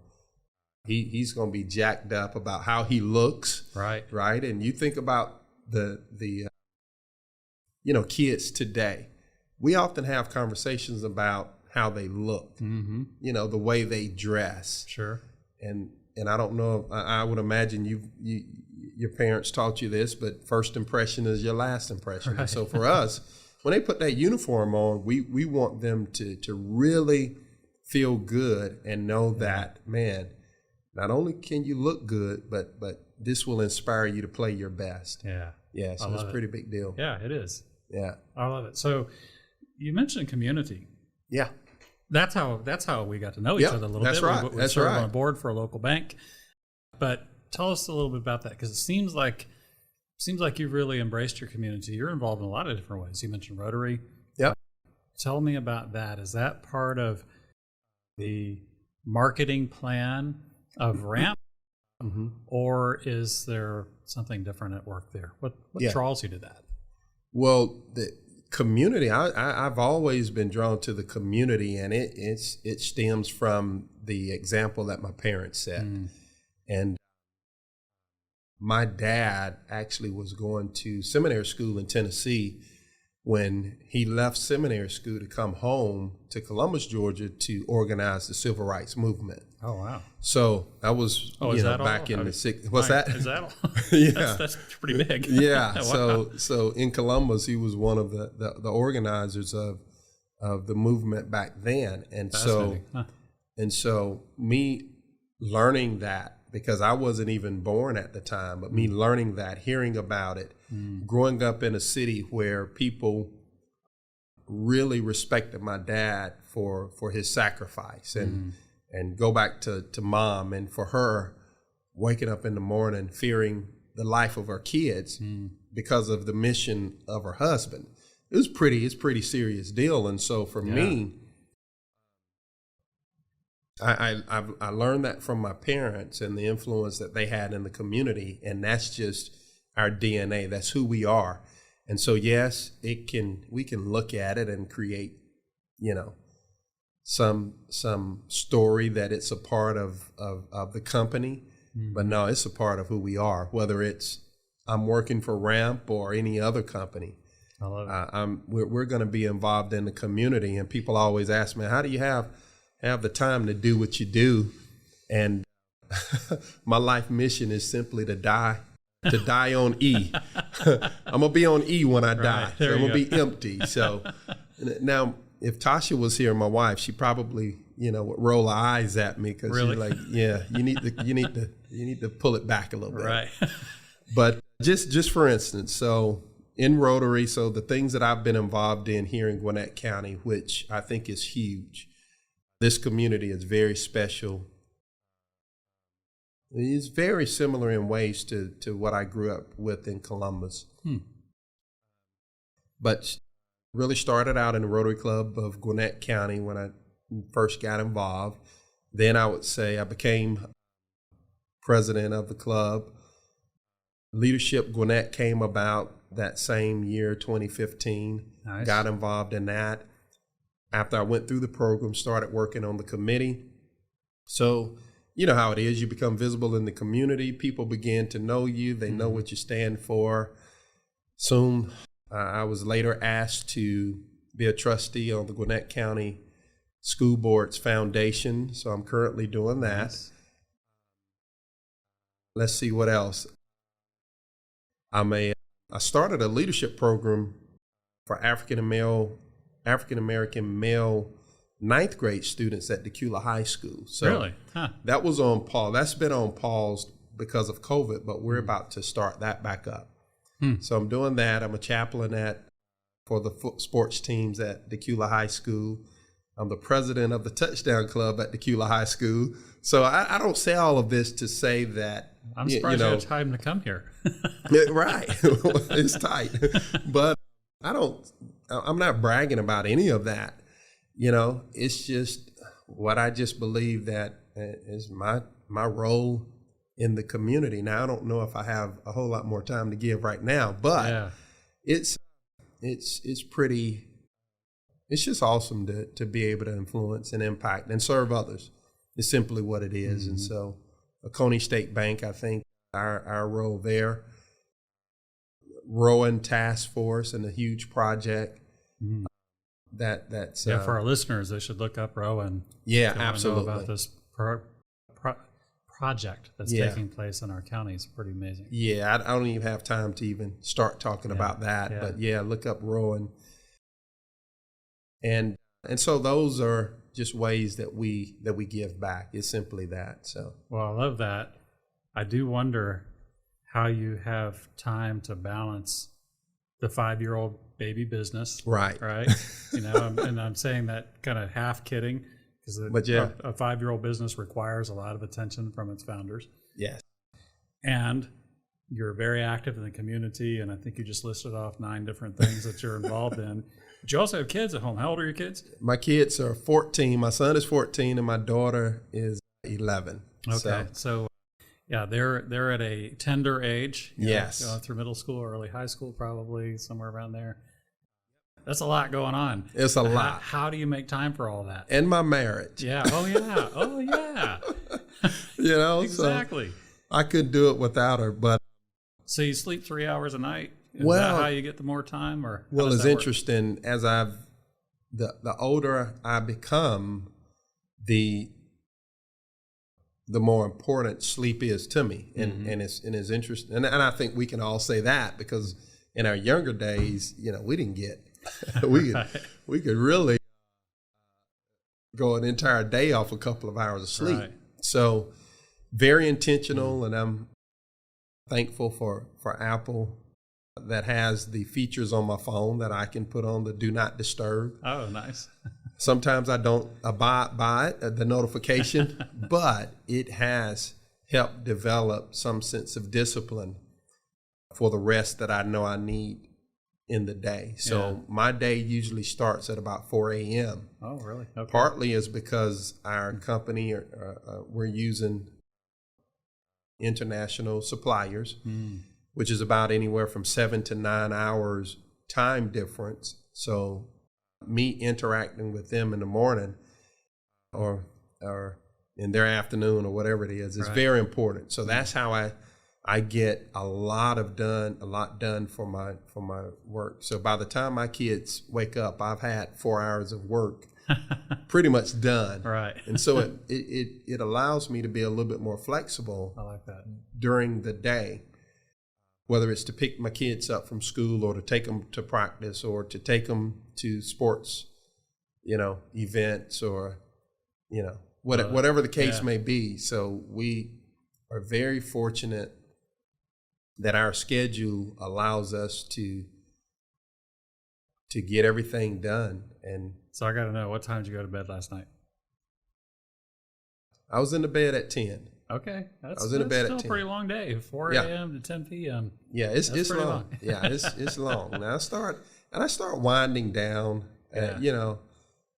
he's going to be jacked up about how he looks. Right. And you think about the kids today. We often have conversations about how they look, the way they dress. Sure. And I don't know, I would imagine your parents taught you this, but first impression is your last impression. Right. And so for us, when they put that uniform on, we want them to really feel good and know that, man, not only can you look good, but this will inspire you to play your best. Yeah. Yeah, so it's a pretty big deal. Yeah, it is. Yeah. I love it. So you mentioned community. Yeah. That's how we got to know each other a little bit. Right. We served on a board for a local bank. But tell us a little bit about that, because it seems like you've really embraced your community. You're involved in a lot of different ways. You mentioned Rotary. Yep. Tell me about that. Is that part of the marketing plan of Ramp, or is there something different at work there? What draws you to that? Well, the community, I've always been drawn to the community, and it stems from the example that my parents set. And my dad actually was going to seminary school in Tennessee. When he left seminary school to come home to Columbus, Georgia, to organize the civil rights movement. Oh, wow. So that was back in the 60s. What's that? Is that all? Yeah. That's pretty big. Yeah. Wow. So in Columbus, he was one of the organizers of the movement back then. And so me learning that, because I wasn't even born at the time, but me learning that, hearing about it, growing up in a city where people really respected my dad for his sacrifice, and go back to mom, and for her waking up in the morning fearing the life of her kids because of the mission of her husband. It's pretty serious deal. And so for me, I learned that from my parents and the influence that they had in the community, and that's just our DNA. That's who we are. And so yes, we can look at it and create, some story that it's a part of the company, but no, it's a part of who we are. Whether it's I'm working for Ramp or any other company, I love it. We're going to be involved in the community. And people always ask me, how do you have the time to do what you do? And my life mission is simply to die on E. I'm going to be on E when I die. So I'm going to be empty. So now, if Tasha was here, my wife, she probably, would roll her eyes at me, because she's like, yeah, you need to pull it back a little bit. Right. But just for instance, so in Rotary, so the things that I've been involved in here in Gwinnett County, which I think is huge. This community is very special. It's very similar in ways to what I grew up with in Columbus. But really started out in the Rotary Club of Gwinnett County when I first got involved. Then I would say I became president of the club. Leadership Gwinnett came about that same year, 2015. Nice. Got involved in that. After I went through the program, started working on the committee. So you know how it is. You become visible in the community. People begin to know you. They know what you stand for. Soon, I was later asked to be a trustee on the Gwinnett County School Board's foundation. So I'm currently doing that. Nice. Let's see what else. I started a leadership program for African American male ninth grade students at Decula High School. So really? That was on pause. That's been on pause because of COVID, but we're about to start that back up. So I'm doing that. I'm a chaplain for the sports teams at Decula High School. I'm the president of the Touchdown Club at Decula High School. So I don't say all of this to say that I'm surprised you had time to come here. Right. It's tight. But I'm not bragging about any of that. It's just what I just believe that is my role in the community. Now, I don't know if I have a whole lot more time to give right now, but it's just awesome to be able to influence and impact and serve others. It's simply what it is. And so Oconee State Bank, I think our role there, Rowan Task Force, and a huge project that's for our listeners, they should look up Rowan. Yeah, absolutely. Know about this project that's taking place in our county. It's pretty amazing. Yeah, I don't even have time to even start talking about that. But look up Rowan. And so those are just ways that we give back. It's simply that. So well, I love that. I do wonder how you have time to balance the 5-year-old baby business. Right. And I'm saying that kind of half kidding, because a 5-year-old business requires a lot of attention from its founders. Yes. And you're very active in the community, and I think you just listed off 9 different things that you're involved in. But you also have kids at home. How old are your kids? My kids are 14. My son is 14, and my daughter is 11. Okay. So they're at a tender age. Yes. Going through middle school, early high school, probably somewhere around there. That's a lot going on. It's a lot. How do you make time for all that? And my marriage. Yeah. Oh, yeah. Exactly. So I couldn't do it without her. But So you sleep 3 hours a night? Is Well, that how you get the more time? Or well, it's interesting. As the older I become, the more important sleep is to me, and it's interesting. And I think we can all say that because in our younger days, we didn't get we could really go an entire day off a couple of hours of sleep. Right. So very intentional, and I'm thankful for Apple that has the features on my phone that I can put on the do not disturb. Oh, nice. Sometimes I don't abide by it, the notification, but it has helped develop some sense of discipline for the rest that I know I need in the day. So my day usually starts at about 4 a.m. Oh, really? Okay. Partly is because our company, we're using international suppliers, which is about anywhere from 7 to 9 hours time difference. So me interacting with them in the morning or in their afternoon or whatever it is very important. So that's how I get a lot done for my work. So by the time my kids wake up, I've had 4 hours of work pretty much done. Right. And so it allows me to be a little bit more flexible. I like that. During the day, whether it's to pick my kids up from school or to take them to practice or to take them to sports, events or, whatever the case may be. So we are very fortunate that our schedule allows us to get everything done. And so I got to know, what time did you go to bed last night? I was in the bed at 10. Okay, that's still a pretty long day, 4 a.m. to 10 p.m. Yeah, it's long. Yeah, it's long. Now I start winding down at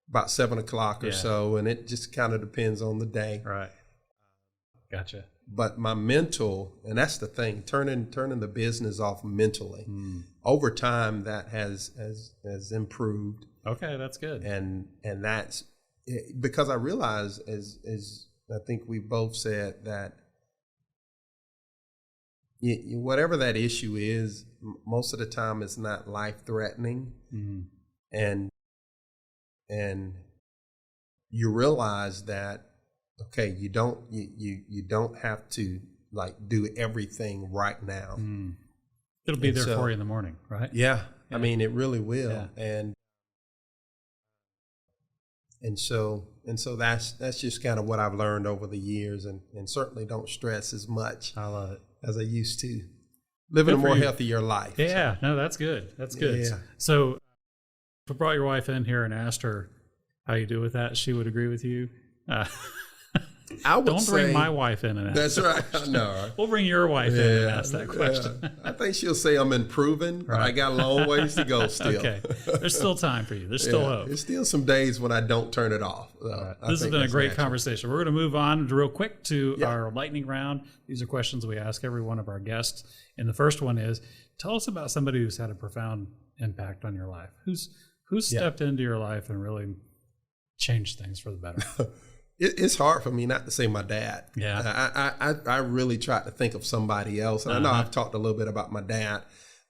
about 7 o'clock or so, and it just kind of depends on the day. Right. Gotcha. But my mental, and that's the thing, turning the business off mentally. Over time, that has improved. Okay, that's good. And that's because I realize, as I think we both said, that whatever that issue is, most of the time it's not life-threatening. And you realize that, okay, you don't have to do everything right now. It'll be there for you in the morning, right? Yeah. I mean, it really will. Yeah. And so that's just kind of what I've learned over the years, and certainly don't stress as much. I love it. As I used to. Living a more healthier life. Yeah, no, that's good. That's good. Yeah. So if I brought your wife in here and asked her how you do with that, she would agree with you? I would Don't bring my wife in and ask. That's right. No. We'll bring your wife in and ask that question. I think she'll say I'm improving, but I got a long ways to go still. Okay. There's still time for you. There's still hope. There's still some days when I don't turn it off. Right. This has been a great conversation. We're going to move on real quick to our lightning round. These are questions we ask every one of our guests. And the first one is, tell us about somebody who's had a profound impact on your life. Who's stepped into your life and really changed things for the better? It's hard for me not to say my dad. Yeah. I really tried to think of somebody else. And I know I've talked a little bit about my dad,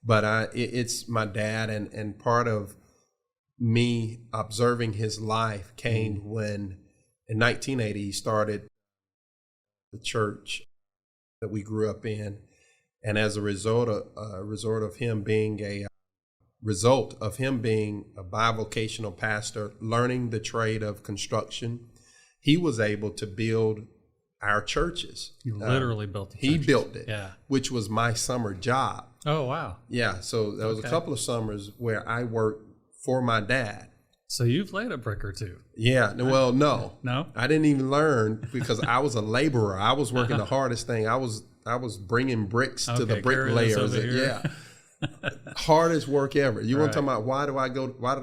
but it's my dad. And part of me observing his life came when in 1980 he started the church that we grew up in. And as a result of him being a bivocational pastor, learning the trade of construction, he was able to build our churches. He literally built the churches. He built it, yeah. Which was my summer job. Oh, wow. Yeah, so there was a couple of summers where I worked for my dad. So you've laid a brick or two. Yeah, well, no. No? I didn't even learn because I was a laborer. I was working the hardest thing. I was bringing bricks to the bricklayers. Yeah. Hardest work ever. You want to talk about why did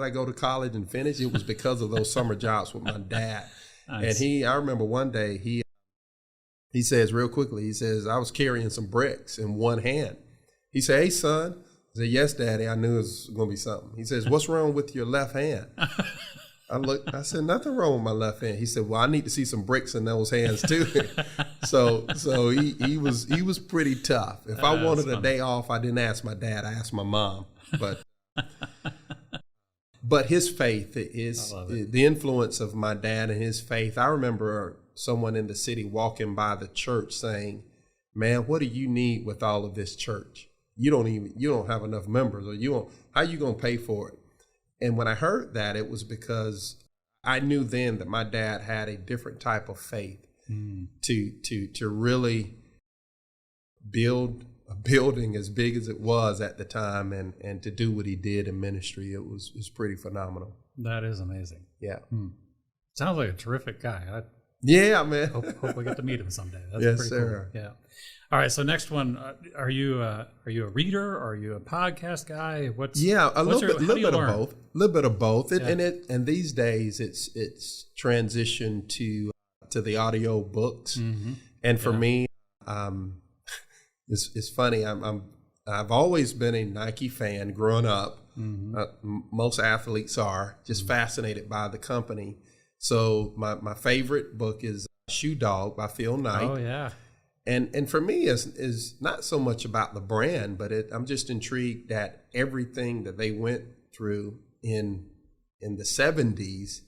I go to college and finish? It was because of those summer jobs with my dad. Nice. And I remember one day he says real quickly, he says, I was carrying some bricks in one hand. He said, hey, son. I said, yes, Daddy. I knew it was going to be something. He says, what's wrong with your left hand? I said, nothing wrong with my left hand. He said, well, I need to see some bricks in those hands too. So he was pretty tough. If I wanted a day off, I didn't ask my dad, I asked my mom. But his faith is the influence of my dad and his faith. I remember someone in the city walking by the church saying, man, what do you need with all of this church? You don't have enough members, or how you going to pay for it? And when I heard that, it was because I knew then that my dad had a different type of faith to really build a building as big as it was at the time, and to do what he did in ministry. It was pretty phenomenal. That is amazing. Yeah. Sounds like a terrific guy. Yeah, man. Hope we get to meet him someday. That's yes, pretty sir. Cool. Yeah. All right. So next one, are you a reader? Are you a podcast guy? A little bit of both. A little bit of both. Yeah. And these days it's transitioned to the audio books. Mm-hmm. And for me, it's funny. I've always been a Nike fan growing up. Mm-hmm. Most athletes are just fascinated by the company. So my favorite book is Shoe Dog by Phil Knight. Oh yeah. And for me is not so much about the brand, but I'm just intrigued at everything that they went through in the 70s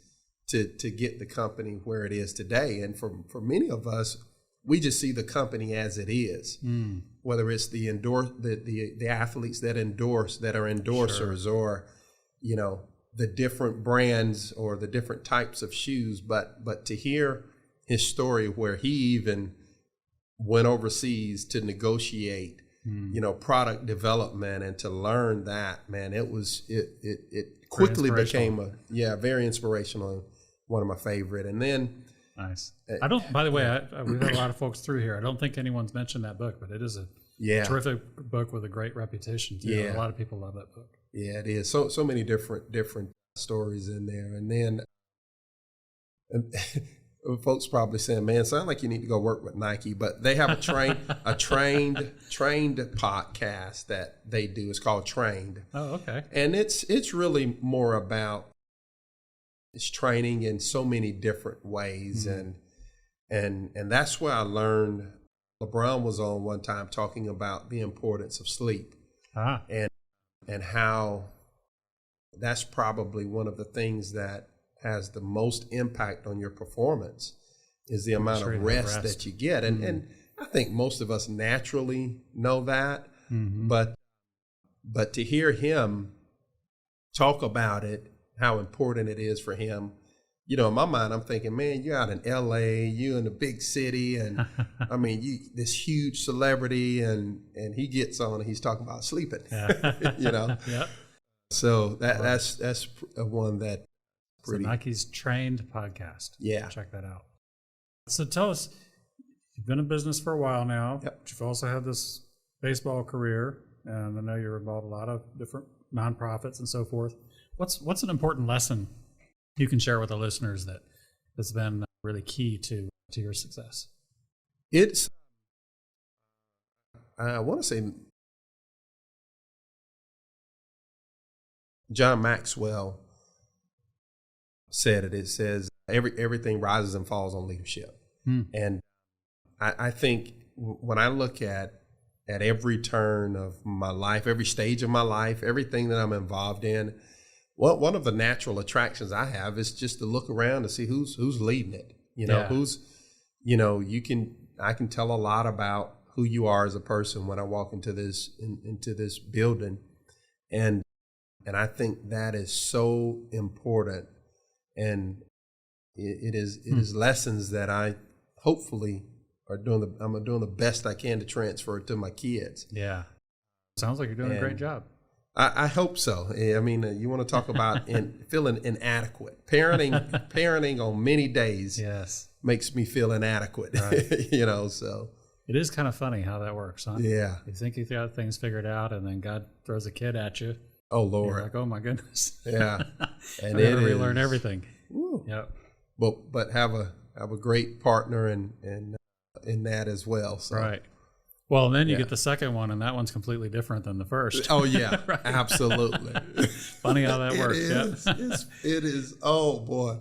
to get the company where it is today. And for many of us, we just see the company as it is, whether it's the athletes that are endorsers, sure, or the different brands or the different types of shoes. But to hear his story where he even went overseas to negotiate, product development, and to learn that, man, it quickly became very inspirational, and one of my favorite. And then nice. By the way, we've had a lot of folks through here. I don't think anyone's mentioned that book, but it is a terrific book with a great reputation too. Yeah. A lot of people love that book. Yeah, it is. So many different stories in there. And then folks probably saying, man, sound like you need to go work with Nike, but they have a trained podcast that they do. It's called Trained. Oh, okay. And it's really more about it's training in so many different ways. And that's where I learned. LeBron was on one time talking about the importance of sleep, and how that's probably one of the things that has the most impact on your performance is the amount of rest that you get. And I think most of us naturally know that, but to hear him talk about it, how important it is for him, in my mind, I'm thinking, man, you're out in LA, you're in a big city, and I mean, this huge celebrity, and he gets on and he's talking about sleeping, Yeah. So that's one that pretty. So Nike's Trained podcast. Yeah. Check that out. So tell us, you've been in business for a while now. Yep. But you've also had this baseball career, and I know you're involved in a lot of different nonprofits and so forth. What's an important lesson you can share with the listeners that has been really key to your success? It's, I want to say, John Maxwell said it. It says everything rises and falls on leadership. And I think when I look at every turn of my life, every stage of my life, everything that I'm involved in, one of the natural attractions I have is just to look around to see who's leading it. I can tell a lot about who you are as a person when I walk into this building, and I think that is so important, and it is lessons that I hopefully I'm doing the best I can to transfer to my kids. Yeah, sounds like you're doing a great job. I hope so. I mean, you want to talk about feeling inadequate. Parenting on many days makes me feel inadequate, right. So. It is kind of funny how that works, huh? Yeah. You think you got things figured out, and then God throws a kid at you. Oh, Lord. You're like, oh, my goodness. Yeah. And I gotta relearn everything. Woo. Yep. But have a great partner in that as well. So. Right. Well, and then you get the second one, and that one's completely different than the first. Oh, yeah, right. Absolutely. Funny how that works. It is. Oh, boy.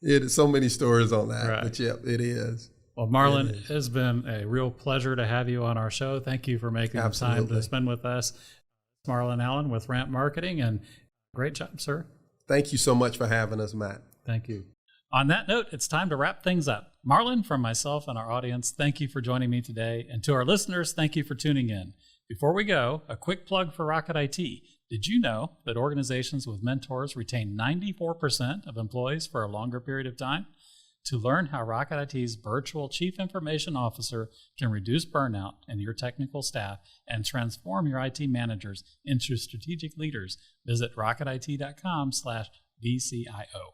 It is so many stories on that. Right. But, yep, it is. Well, Marlon, it has been a real pleasure to have you on our show. Thank you for making the time to spend with us. Marlon Allen with Ramp Marketing, and great job, sir. Thank you so much for having us, Matt. Thank you. On that note, it's time to wrap things up. Marlon, from myself and our audience, thank you for joining me today. And to our listeners, thank you for tuning in. Before we go, a quick plug for Rocket IT. Did you know that organizations with mentors retain 94% of employees for a longer period of time? To learn how Rocket IT's virtual Chief Information Officer can reduce burnout in your technical staff and transform your IT managers into strategic leaders, visit rocketit.com/VCIO.